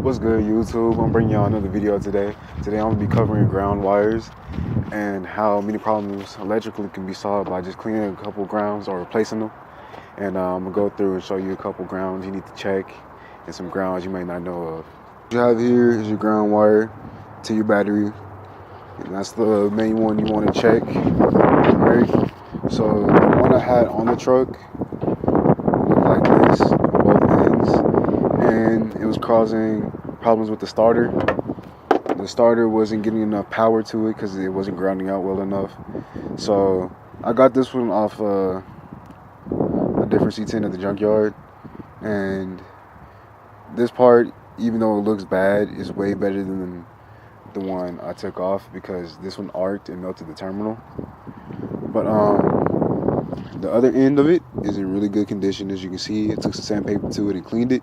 What's good, YouTube? I'm bringing y'all another video today. Today I'm gonna be covering ground wires and how many problems electrically can be solved by just cleaning a couple grounds or replacing them. And I'm gonna go through and show you a couple grounds you need to check and some grounds you may not know of. What you have here is your ground wire to your battery, and that's the main one you want to check, right? So the one I had on the truck looked like this on both ends, and it was causing problems with the starter. The starter wasn't getting enough power to it because it wasn't grounding out well enough. So I got this one off a different C10 at the junkyard, and this part, even though it looks bad, is way better than the one I took off because this one arced and melted the terminal. But the other end of it is in really good condition. As you can see, it took some sandpaper to it and cleaned it,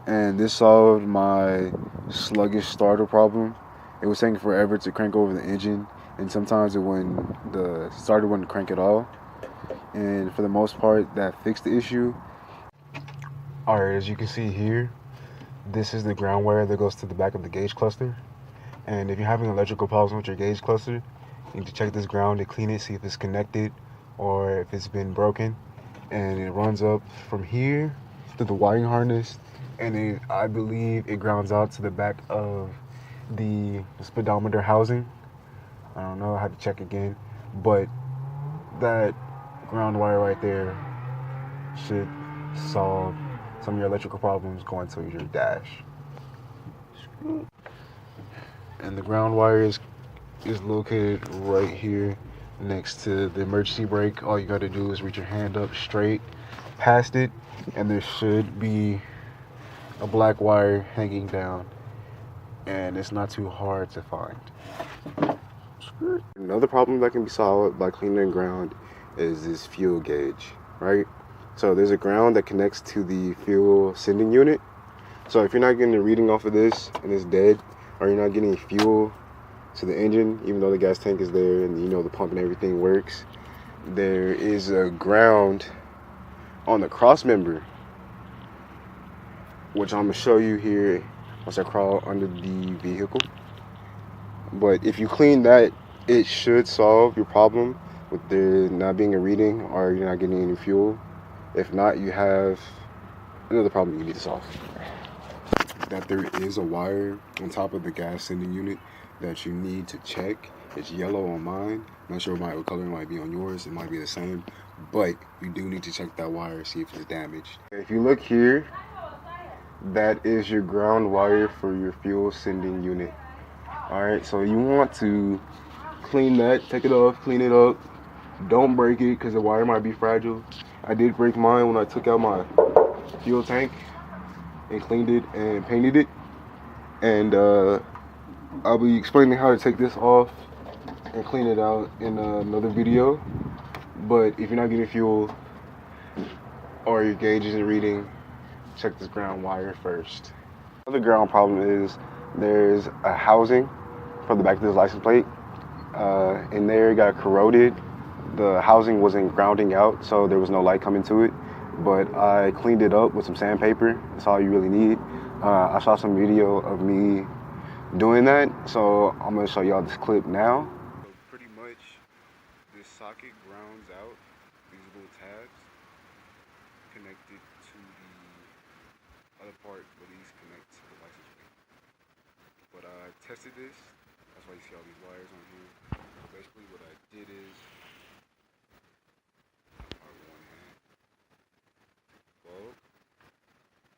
and this solved my sluggish starter problem. It was taking forever to crank over the engine, and sometimes the starter wouldn't crank at all. And for the most part, that fixed the issue. Alright, as you can see here, this is the ground wire that goes to the back of the gauge cluster. And if you're having electrical problems with your gauge cluster, you need to check this ground and clean it, see if it's connected or if it's been broken. And it runs up from here to the wiring harness, and I believe it grounds out to the back of the speedometer housing. I don't know, I have to check again, but that ground wire right there should solve some of your electrical problems going to your dash. And the ground wire is located right here next to the emergency brake. All you got to do is reach your hand up straight past it, and there should be a black wire hanging down, and it's not too hard to find. Another problem that can be solved by cleaning the ground is this fuel gauge, right? So there's a ground that connects to the fuel sending unit. So if you're not getting a reading off of this and it's dead, or you're not getting fuel to the engine, even though the gas tank is there and you know the pump and everything works, there is a ground on the cross member, which I'm gonna show you here once I crawl under the vehicle. But if you clean that, it should solve your problem with there not being a reading or you're not getting any fuel. If not, you have another problem you need to solve. That there is a wire on top of the gas sending unit that you need to check. It's yellow on mine. I'm not sure what color it might be on yours. It might be the same, but you do need to check that wire, see if it's damaged. If you look here, that is your ground wire for your fuel sending unit. All right, so you want to clean that, take it off, clean it up. Don't break it because the wire might be fragile. I did break mine when I took out my fuel tank and cleaned it and painted it. And I'll be explaining how to take this off and clean it out in another video. But if you're not getting fuel or your gauge isn't reading, check this ground wire first. Another ground problem is there's a housing for the back of this license plate. In there it got corroded. The housing wasn't grounding out, so there was no light coming to it. But I cleaned it up with some sandpaper. That's all you really need. I saw some video of me doing that, so I'm gonna show y'all this clip now. So pretty much, this socket grounds out these little tabs connected to the other part where these connect to the license plate. But I tested this. That's why you see all these wires on here. Basically, what I did is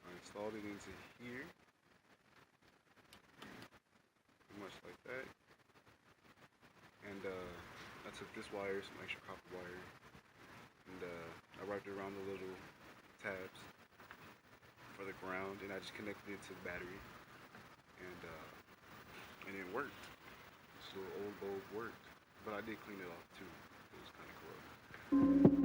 I installed it into here, pretty much like that, and I took this wire, some extra copper wire, and I wrapped it around the little tabs for the ground, and I just connected it to the battery, and it worked. This little old bulb worked, but I did clean it off too. It was kind of corroded.